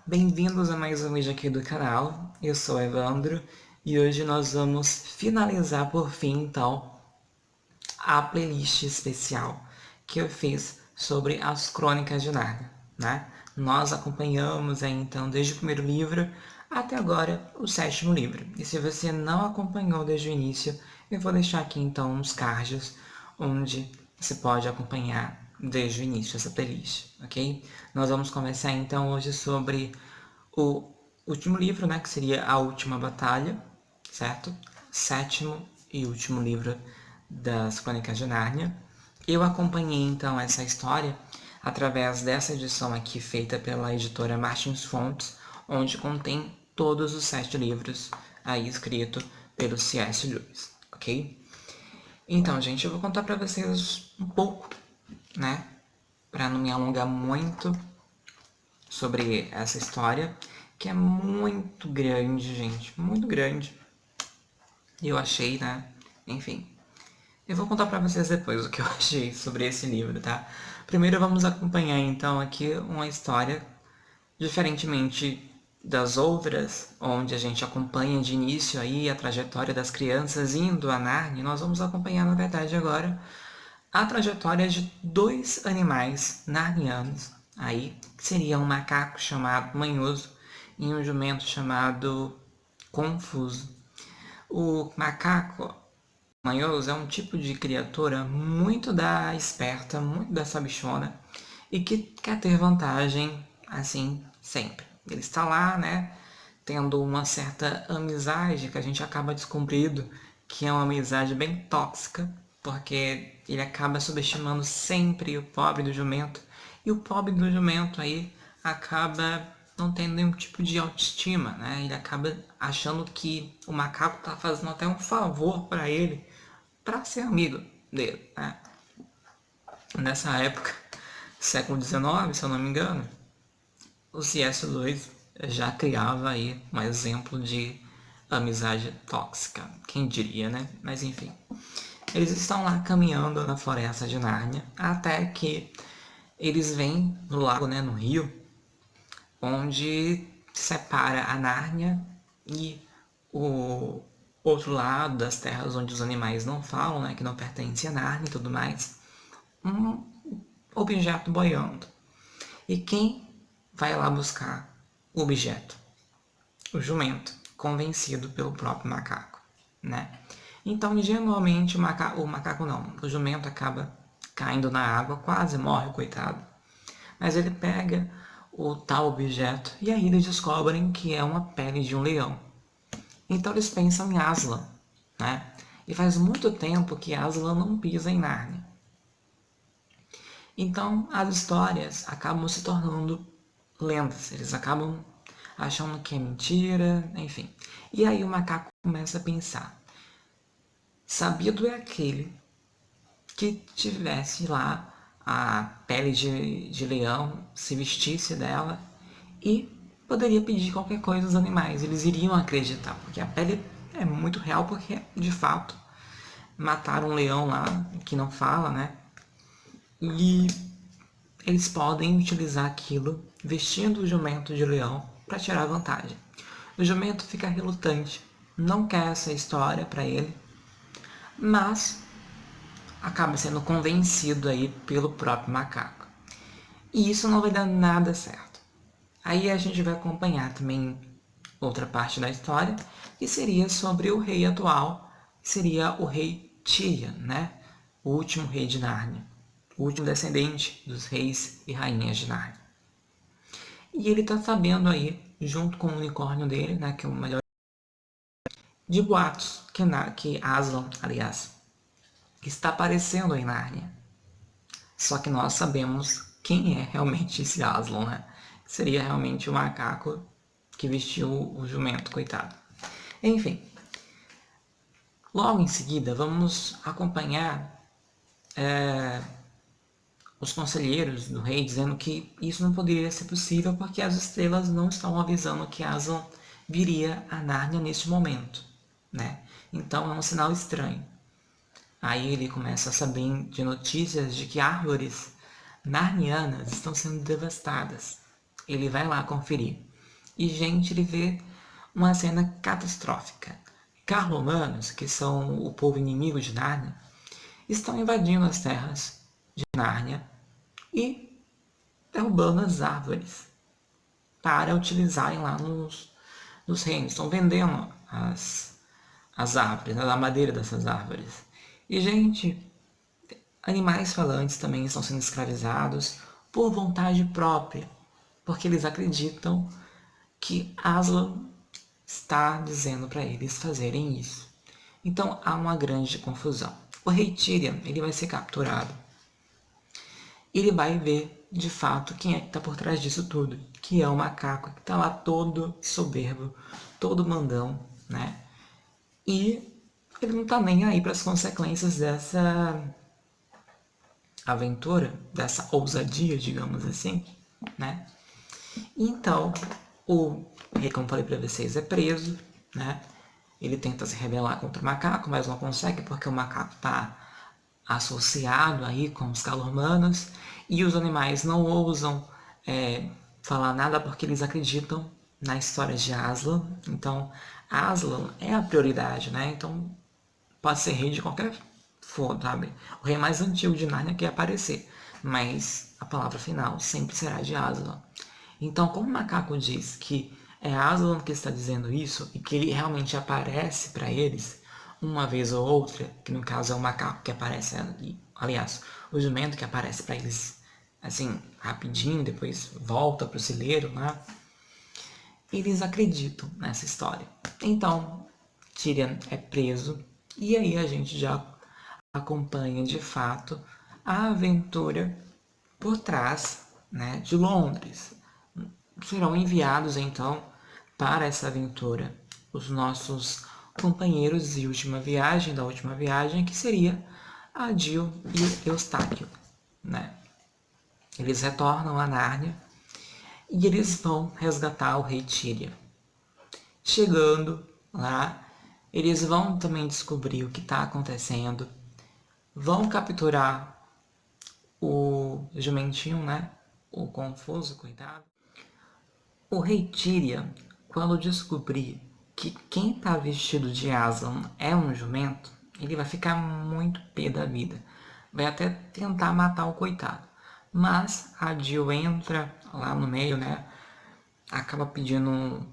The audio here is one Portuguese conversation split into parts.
bem-vindos a mais um vídeo aqui do canal. Eu sou o Evandro e hoje nós vamos finalizar por fim, então, a playlist especial que eu fiz sobre as Crônicas de Nárnia, né? Nós acompanhamos aí, então, desde o primeiro livro até agora o sétimo livro. E se você não acompanhou desde o início, eu vou deixar aqui, então, uns cards onde você pode acompanhar desde o início essa playlist, ok? Nós vamos conversar, então, hoje sobre o último livro, né, que seria A Última Batalha, certo? Sétimo e último livro das Crônicas de Nárnia. Eu acompanhei então essa história através dessa edição aqui feita pela editora Martins Fontes, onde contém todos os 7 livros aí escrito pelo C.S. Lewis, ok? Então, gente, eu vou contar para vocês um pouco, né, para não me alongar muito sobre essa história, que é muito grande, gente, muito grande. E eu achei, né, enfim, eu vou contar para vocês depois o que eu achei sobre esse livro, tá? Primeiro vamos acompanhar então aqui uma história, diferentemente das outras, onde a gente acompanha de início aí a trajetória das crianças indo a Narnia, nós vamos acompanhar na verdade agora a trajetória de dois animais narnianos, aí que seria um macaco chamado Manhoso e um jumento chamado Confuso. O macaco Manhoso é um tipo de criatura muito da esperta, muito da sabichona e que quer ter vantagem assim sempre. Ele está lá, né, tendo uma certa amizade que a gente acaba descobrindo que é uma amizade bem tóxica, porque ele acaba subestimando sempre o pobre do jumento e o pobre do jumento aí acaba não tendo nenhum tipo de autoestima, né? Ele acaba achando que o macaco está fazendo até um favor para ele para ser amigo dele, né? Nessa época, século XIX, se eu não me engano, o C.S. Lewis já criava aí um exemplo de amizade tóxica, quem diria, né? Mas enfim, eles estão lá caminhando na floresta de Nárnia até que eles vêm no lago, né, no rio, onde separa a Nárnia e o outro lado das terras onde os animais não falam, né, que não pertencem a Nárnia e tudo mais, um objeto boiando. E quem vai lá buscar o objeto? O jumento, convencido pelo próprio macaco, né? Então, geralmente, o macaco não, o jumento acaba caindo na água, quase morre, coitado. Mas ele pega o tal objeto e aí eles descobrem que é uma pele de um leão. Então eles pensam em Aslan, né? E faz muito tempo que Aslan não pisa em Nárnia. Então as histórias acabam se tornando lendas, eles acabam achando que é mentira, enfim. E aí o macaco começa a pensar: sabido é aquele que tivesse lá a pele de leão, se vestisse dela e poderia pedir qualquer coisa aos animais. Eles iriam acreditar, porque a pele é muito real, porque de fato mataram um leão lá que não fala, né? E eles podem utilizar aquilo vestindo o jumento de leão para tirar vantagem. O jumento fica relutante, não quer essa história para ele, mas acaba sendo convencido aí pelo próprio macaco. E isso não vai dar nada certo. Aí a gente vai acompanhar também outra parte da história, que seria sobre o rei atual, que seria o rei Tirian, né? O último rei de Nárnia, o último descendente dos reis e rainhas de Nárnia. E ele tá sabendo aí, junto com o unicórnio dele, né, que é o melhor, de boatos que Aslan, aliás, que está aparecendo em Nárnia. Só que nós sabemos quem é realmente esse Aslan, né? Seria realmente o macaco que vestiu o jumento, coitado. Enfim, logo em seguida vamos acompanhar os conselheiros do rei dizendo que isso não poderia ser possível porque as estrelas não estavam avisando que Aslan viria a Nárnia neste momento, né? Então é um sinal estranho. Aí ele começa a saber de notícias de que árvores narnianas estão sendo devastadas. Ele vai lá conferir. E, gente, ele vê uma cena catastrófica. Carlomanos, que são o povo inimigo de Nárnia, estão invadindo as terras de Nárnia e derrubando as árvores para utilizarem lá nos reinos. Estão vendendo as árvores, a madeira dessas árvores. E, gente, animais falantes também estão sendo escravizados por vontade própria, porque eles acreditam que Aslan está dizendo para eles fazerem isso. Então há uma grande confusão. O rei Tyrion, ele vai ser capturado. Ele vai ver, de fato, quem é que está por trás disso tudo, que é o macaco, que está lá todo soberbo, todo mandão, né? E ele não está nem aí para as consequências dessa aventura, dessa ousadia, digamos assim, né? Então, o rei, como falei para vocês, é preso, né? Ele tenta se rebelar contra o macaco, mas não consegue porque o macaco está associado aí com os calormanos e os animais não ousam falar nada porque eles acreditam na história de Aslan. Então, Aslan é a prioridade, né? Então, pode ser rei de qualquer for, sabe? O rei mais antigo de Nárnia que aparecer, mas a palavra final sempre será de Aslan. Então, como o macaco diz que é Aslan que está dizendo isso e que ele realmente aparece para eles uma vez ou outra, que no caso é o macaco que aparece ali, aliás, o jumento que aparece para eles assim, rapidinho, depois volta pro celeiro, né? Eles acreditam nessa história. Então, Tyrion é preso e aí a gente já acompanha de fato a aventura por trás, né, de Londres. Serão enviados então para essa aventura os nossos companheiros de última viagem, da última viagem, que seria a Jill e o Eustáquio, né? Eles retornam a Nárnia e eles vão resgatar o rei Tyrion. Chegando lá, eles vão também descobrir o que está acontecendo, vão capturar o jumentinho, né? O confuso, coitado. O rei Tyrion, quando descobrir que quem está vestido de Aslan é um jumento, ele vai ficar muito pé da vida. Vai até tentar matar o coitado. Mas a Jill entra lá no meio, né? Acaba pedindo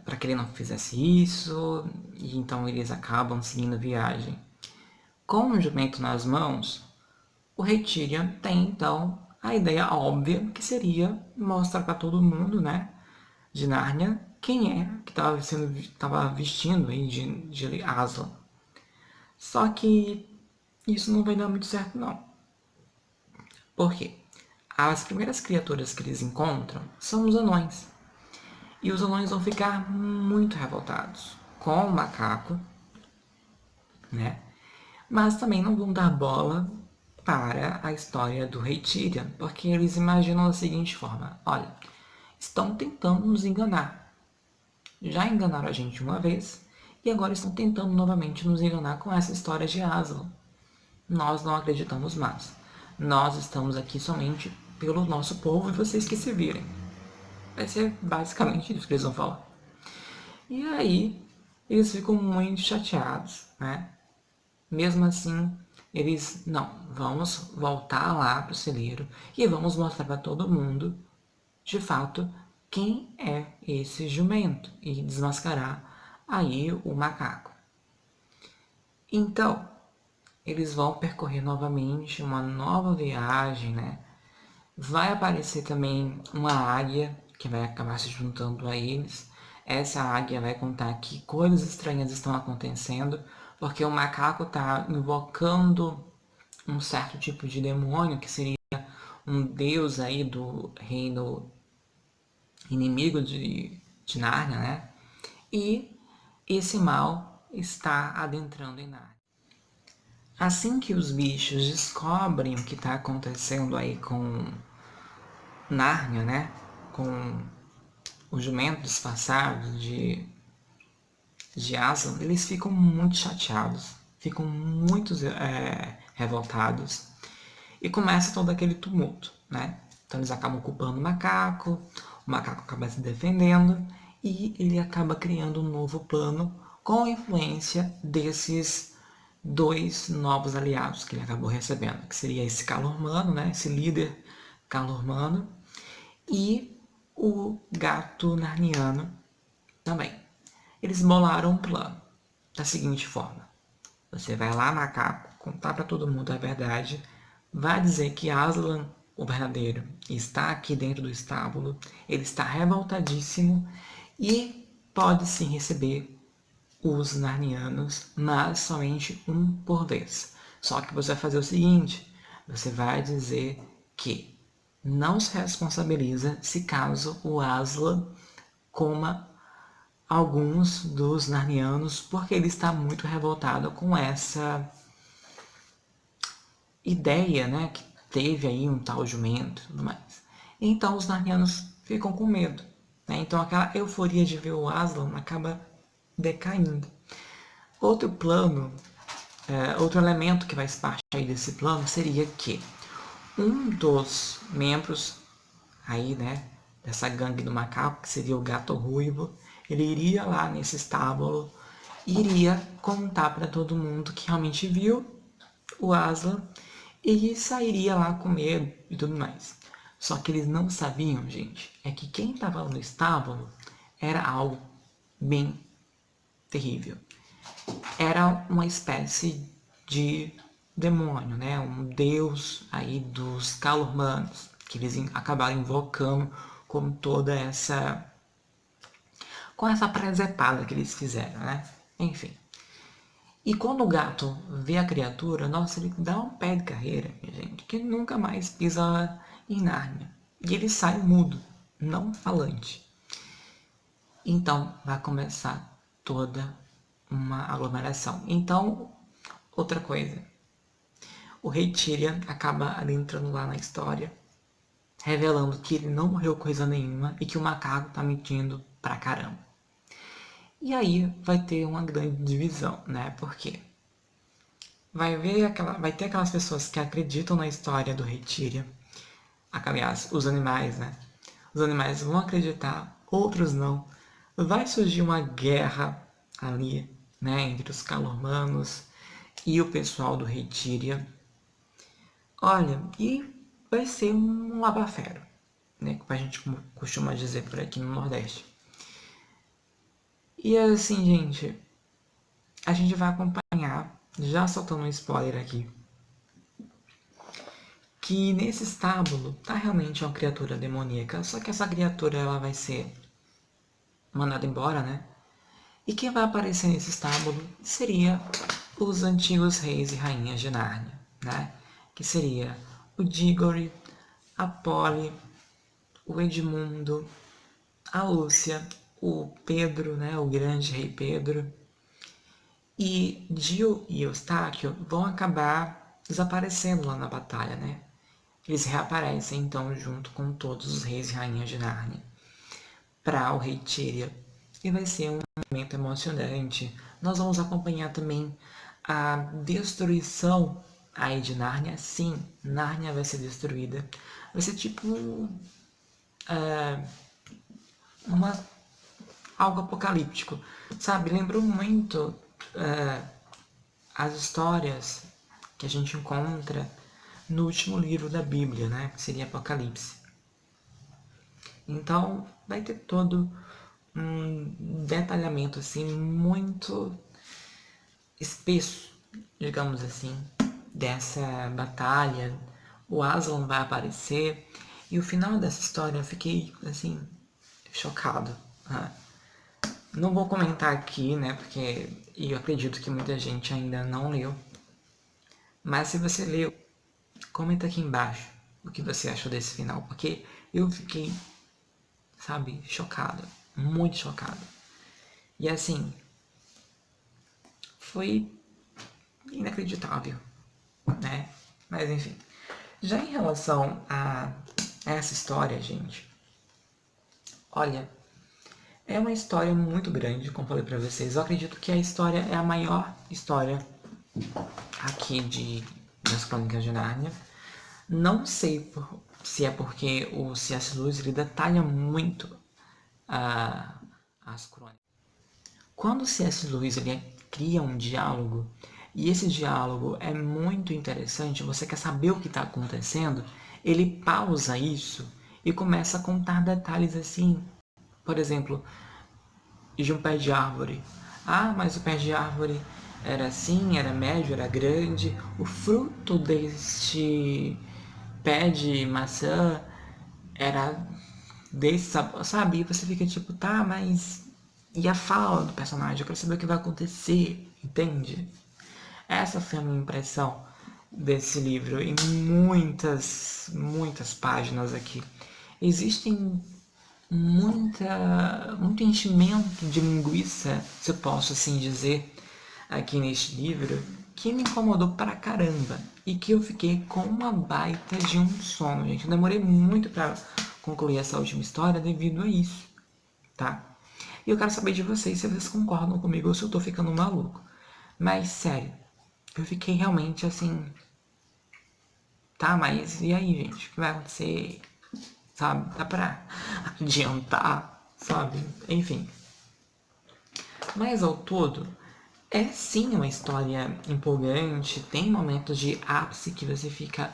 para que ele não fizesse isso, e então eles acabam seguindo a viagem. Com o jumento nas mãos, o rei Tyrion tem então a ideia óbvia que seria mostrar para todo mundo, né, de Nárnia, quem é que estava vestindo aí de Aslan. Só que isso não vai dar muito certo não. Por quê? As primeiras criaturas que eles encontram são os anões. E os anões vão ficar muito revoltados com o macaco, né? Mas também não vão dar bola para a história do rei Tyrion, porque eles imaginam da seguinte forma: olha, estão tentando nos enganar. Já enganaram a gente uma vez e agora estão tentando novamente nos enganar com essa história de Aslan. Nós não acreditamos mais. Nós estamos aqui somente pelo nosso povo e vocês que se virem. Vai ser basicamente isso que eles vão falar. E aí, eles ficam muito chateados, né? Mesmo assim, eles, não, vamos voltar lá pro celeiro e vamos mostrar para todo mundo, de fato, quem é esse jumento e desmascarar aí o macaco. Então, eles vão percorrer novamente uma nova viagem, né? Vai aparecer também uma águia que vai acabar se juntando a eles. Essa águia vai contar que coisas estranhas estão acontecendo, porque o macaco está invocando um certo tipo de demônio, que seria um deus aí do reino inimigo de Nárnia, né? E esse mal está adentrando em Nárnia. Assim que os bichos descobrem o que está acontecendo aí com Nárnia, né? Com o jumento disfarçado de Aslan, eles ficam muito chateados, ficam muito revoltados e começa todo aquele tumulto, né? Então eles acabam culpando o macaco, O macaco acaba se defendendo e ele acaba criando um novo plano com a influência desses dois novos aliados que ele acabou recebendo, que seria esse Calormano, né, esse líder Calormano, e o gato narniano também. Eles bolaram um plano da seguinte forma: você vai lá, macaco, contar para todo mundo a verdade, vai dizer que Aslan, o verdadeiro, está aqui dentro do estábulo, ele está revoltadíssimo e pode sim receber os narnianos, mas somente um por vez. Só que você vai fazer o seguinte: você vai dizer que não se responsabiliza se caso o Aslan coma alguns dos narnianos, porque ele está muito revoltado com essa ideia, né, que teve aí um tal jumento e tudo mais. Então os narnianos ficam com medo, né? Então aquela euforia de ver o Aslan acaba decaindo. Outro plano, outro elemento que faz parte aí desse plano seria que um dos membros aí, né, dessa gangue do macaco, que seria o gato ruivo, ele iria lá nesse estábulo, iria contar para todo mundo que realmente viu o Aslan e sairia lá com medo e tudo mais. Só que eles não sabiam, gente, é que quem estava no estábulo era algo bem terrível. Era uma espécie de demônio, né? Um deus aí dos Calormanos, que eles acabaram invocando com toda essa... com essa presepada que eles fizeram, né? Enfim. E quando o gato vê a criatura, nossa, ele dá um pé de carreira, gente, que nunca mais pisa em Nárnia. E ele sai mudo, não falante. Então vai começar toda uma aglomeração. Então, outra coisa, o rei Tyrion acaba adentrando lá na história, revelando que ele não morreu coisa nenhuma e que o macaco tá mentindo pra caramba. E aí vai ter uma grande divisão, né? Porque vai ter aquelas pessoas que acreditam na história do rei Tyrion. Aliás, os animais, né? Os animais vão acreditar, outros não. Vai surgir uma guerra ali, né? Entre os Calormanos e o pessoal do rei Tyrion. Olha, e vai ser um lava-fero, né? Que a gente costuma dizer por aqui no Nordeste. E assim, gente, a gente vai acompanhar, já soltando um spoiler aqui, que nesse estábulo tá realmente uma criatura demoníaca, só que essa criatura ela vai ser mandada embora, né? E quem vai aparecer nesse estábulo seria os antigos reis e rainhas de Nárnia, né? Que seria o Digory, a Polly, o Edmundo, a Lúcia, o Pedro, né? O grande rei Pedro. E Gil e Eustáquio vão acabar desaparecendo lá na batalha, né? Eles reaparecem então junto com todos os reis e rainhas de Nárnia para o rei Tyrion. E vai ser um momento emocionante. Nós vamos acompanhar também a destruição aí de Nárnia. Sim, Nárnia vai ser destruída. Vai ser tipo uma, algo apocalíptico, sabe? Lembrou muito as histórias que a gente encontra no último livro da Bíblia, né? Que seria Apocalipse. Então, vai ter todo um detalhamento assim muito espesso, digamos assim, dessa batalha. O Aslan vai aparecer e o final dessa história eu fiquei assim chocado. Não vou comentar aqui, né, porque eu acredito que muita gente ainda não leu. Mas se você leu, comenta aqui embaixo o que você achou desse final, porque eu fiquei, sabe, chocado, muito chocado. E assim, foi inacreditável, né? Mas enfim. Já em relação a essa história, gente, olha, é uma história muito grande, como falei pra vocês. Eu acredito que a história é a maior história aqui das Crônicas de Nárnia. Não sei se é porque o C.S. Lewis ele detalha muito as crônicas. Quando o C.S. Lewis ele cria um diálogo, e esse diálogo é muito interessante, você quer saber o que está acontecendo, ele pausa isso e começa a contar detalhes assim. Por exemplo, de um pé de árvore. Ah, mas o pé de árvore era assim, era médio, era grande. O fruto deste pé de maçã era desse sabor, sabe? E você fica tipo, tá, mas e a fala do personagem? Eu quero saber o que vai acontecer, entende? Essa foi a minha impressão desse livro em muitas páginas aqui. Existem muito enchimento de linguiça, se eu posso assim dizer, aqui neste livro, que me incomodou pra caramba e que eu fiquei com uma baita de um sono, gente. Eu demorei muito pra concluir essa última história devido a isso, tá? E eu quero saber de vocês se vocês concordam comigo ou se eu tô ficando maluco. Mas, sério, eu fiquei realmente assim... Tá, mas e aí, gente? O que vai acontecer? Sabe? Dá pra adiantar, sabe? Enfim. Mas ao todo, é sim uma história empolgante, tem momentos de ápice que você fica...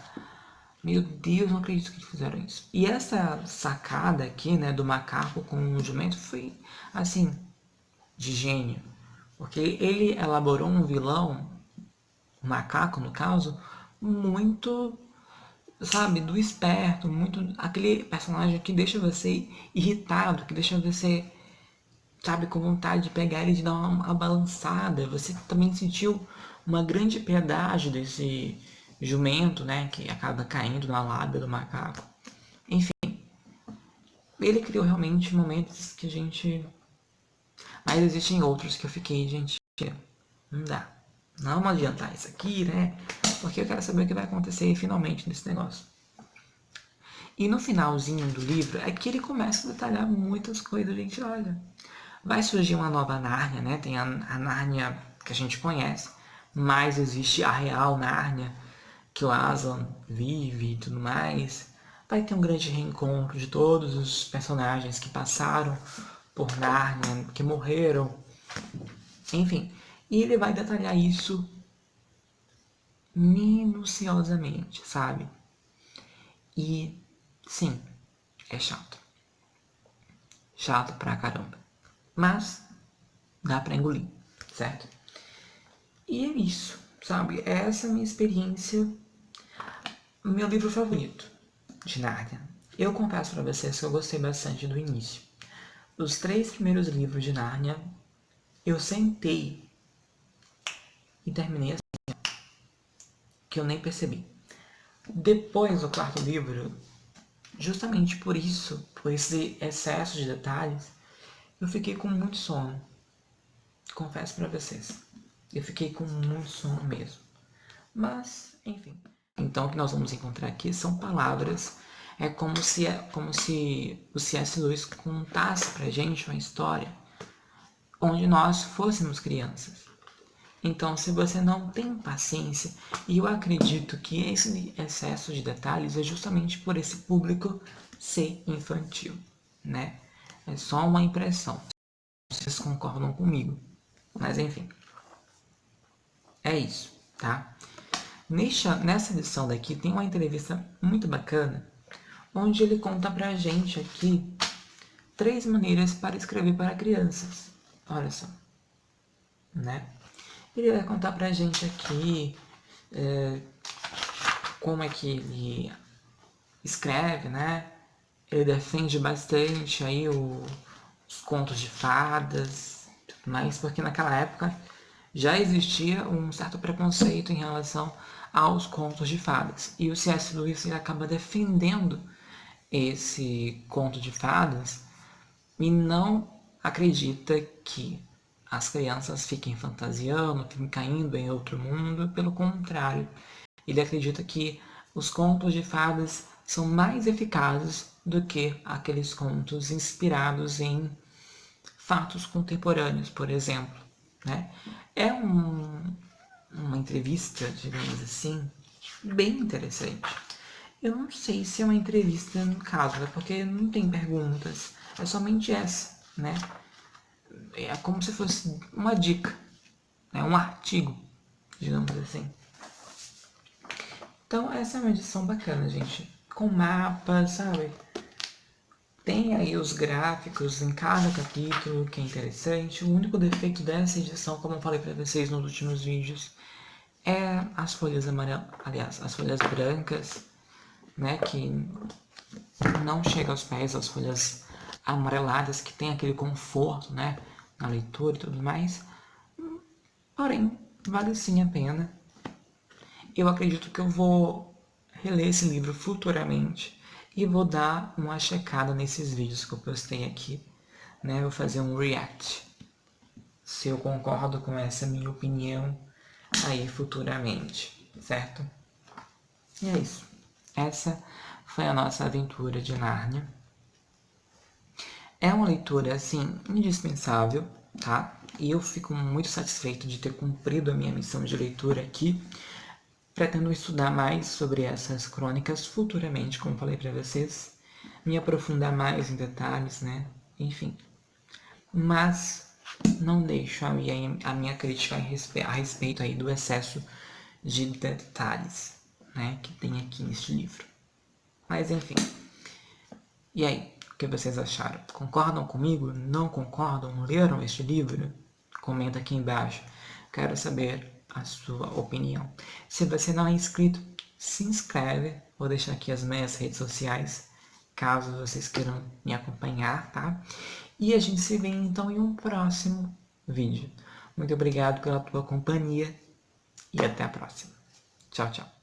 Meu Deus, não acredito que fizeram isso. E essa sacada aqui, né, do macaco com o jumento foi, assim, de gênio. Porque ele elaborou um vilão, um macaco no caso, muito, sabe, do esperto, muito aquele personagem que deixa você irritado, que deixa você, sabe, com vontade de pegar ele e de dar uma balançada. Você também sentiu uma grande piedade desse jumento, né, que acaba caindo na lábia do macaco. Enfim, ele criou realmente momentos que a gente... Mas existem outros que eu fiquei, gente, não dá. Não vamos adiantar isso aqui, né? Porque eu quero saber o que vai acontecer finalmente nesse negócio. E no finalzinho do livro é que ele começa a detalhar muitas coisas, gente, olha. Vai surgir uma nova Nárnia, né? Tem a Nárnia que a gente conhece, mas existe a real Nárnia, que o Aslan vive e tudo mais. Vai ter um grande reencontro de todos os personagens que passaram por Nárnia, que morreram, enfim. E ele vai detalhar isso minuciosamente, sabe? E sim, é chato. Chato pra caramba. Mas dá pra engolir, certo? E é isso, sabe? Essa é a minha experiência, meu livro favorito de Nárnia. Eu confesso pra vocês que eu gostei bastante do início. Os 3 primeiros livros de Nárnia, eu sentei e terminei assim, que eu nem percebi. Depois do 4º livro, justamente por isso, por esse excesso de detalhes, eu fiquei com muito sono. Confesso pra vocês. Eu fiquei com muito sono mesmo. Mas, enfim. Então o que nós vamos encontrar aqui são palavras. É como se o C.S. Lewis contasse pra gente uma história onde nós fôssemos crianças. Então, se você não tem paciência, e eu acredito que esse excesso de detalhes é justamente por esse público ser infantil, né? É só uma impressão. Vocês concordam comigo. Mas enfim. É isso, tá? Nessa edição daqui tem uma entrevista muito bacana, onde ele conta pra gente aqui 3 maneiras para escrever para crianças. Olha só, né? Ele vai contar pra gente aqui como é que ele escreve, né? Ele defende bastante aí os contos de fadas, tudo mais, porque naquela época já existia um certo preconceito em relação aos contos de fadas. E o C.S. Lewis ele acaba defendendo esse conto de fadas e não acredita que as crianças fiquem fantasiando, fiquem caindo em outro mundo. Pelo contrário, ele acredita que os contos de fadas são mais eficazes do que aqueles contos inspirados em fatos contemporâneos, por exemplo, né? É uma entrevista, digamos assim, bem interessante. Eu não sei se é uma entrevista no caso, é porque não tem perguntas, é somente essa, né? É como se fosse uma dica, né? Um artigo, digamos assim. Então essa é uma edição bacana, gente. Com mapas, sabe? Tem aí os gráficos em cada capítulo, que é interessante. O único defeito dessa edição, como eu falei para vocês nos últimos vídeos, é as folhas amarelas, aliás, as folhas brancas, né, que não chega aos pés das folhas amareladas, que tem aquele conforto, né, na leitura e tudo mais. Porém, vale sim a pena. Eu acredito que eu vou reler esse livro futuramente e vou dar uma checada nesses vídeos que eu postei aqui, né? Vou fazer um react, se eu concordo com essa minha opinião aí futuramente, certo? E é isso. Essa foi a nossa aventura de Nárnia. É uma leitura, assim, indispensável, tá? E eu fico muito satisfeito de ter cumprido a minha missão de leitura aqui. Pretendo estudar mais sobre essas crônicas futuramente, como falei para vocês, me aprofundar mais em detalhes, né? Enfim. Mas não deixo a minha crítica a respeito aí do excesso de detalhes, né, que tem aqui neste livro. Mas enfim. E aí, o que vocês acharam? Concordam comigo? Não concordam? Leram este livro? Comenta aqui embaixo. Quero saber a sua opinião. Se você não é inscrito, se inscreve. Vou deixar aqui as minhas redes sociais, caso vocês queiram me acompanhar, tá? E a gente se vê então em um próximo vídeo. Muito obrigado pela tua companhia e até a próxima. Tchau, tchau.